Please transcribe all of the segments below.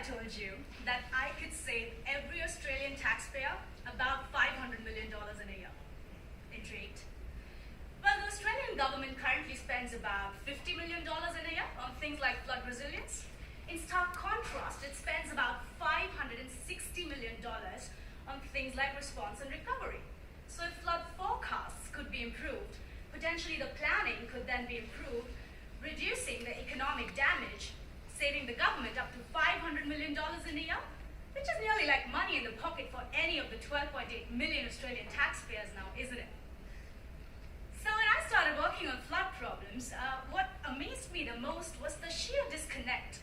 told you that I could save every Australian taxpayer about $500 million in a year? Intrigued? Well, the Australian government currently spends about $50 million in a year on things like flood resilience. In stark contrast, it spends about $560 million on things like response and recovery. So if flood forecasts could be improved, potentially the planning could then be improved, reducing the economic damage, saving the government up to $500 million in a year, which is nearly like money in the pocket for any of the 12.8 million Australian taxpayers now, isn't it? So when I started working on flood problems, what amazed me the most was the sheer disconnect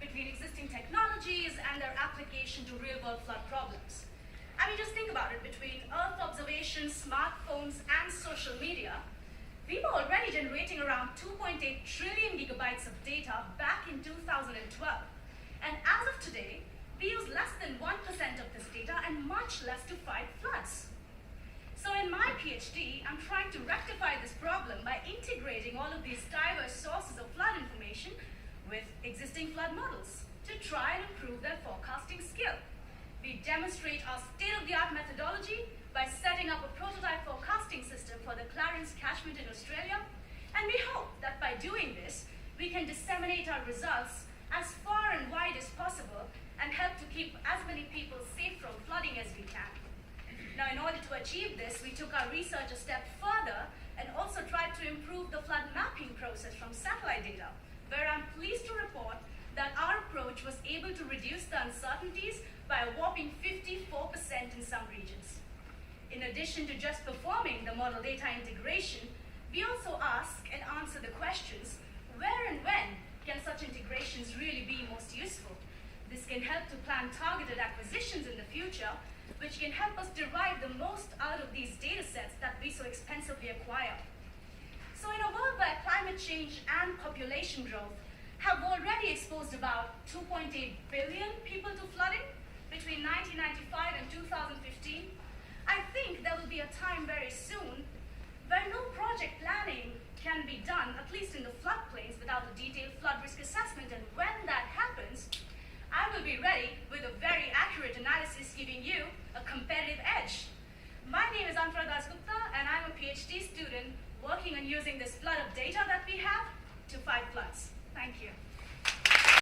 between existing technologies and their application to real-world flood problems. I mean, just think about it. Between Earth observation, smartphones, and social media, we were already generating around 2.8 trillion gigabytes of data back in 2012. And as of today, we use less than 1% of this data and much less to fight floods. So in my PhD, I'm trying to rectify this problem by integrating all of these diverse sources of flood information with existing flood models to try and improve their forecasting skill. We demonstrate our state-of-the-art methodology by setting up a prototype forecasting system for the Clarence catchment in Australia, and we hope that by doing this, we can disseminate our results as far and wide as possible and help to keep as many people safe from flooding as we can. Now, in order to achieve this, we took our research a step further and also tried to improve the flood mapping process from satellite data, where I'm pleased to report that our approach was able to reduce the uncertainties by a whopping 54% in some regions. In addition to just performing the model data integration, we also ask and answer the questions, where and when can such integrations really be most useful? This can help to plan targeted acquisitions in the future, which can help us derive the most out of these data sets that we so expensively acquire. So in a world where climate change and population growth have already exposed about 2.8 billion people to flooding between 1995 and 2015, I think there will be a time very soon where no project planning can be done, at least in the floodplains, without a detailed flood risk assessment. And when that happens, I will be ready with a very accurate analysis giving you a competitive edge. My name is Antara Dasgupta, and I'm a PhD student working on using this flood of data that we have to fight floods. Thank you.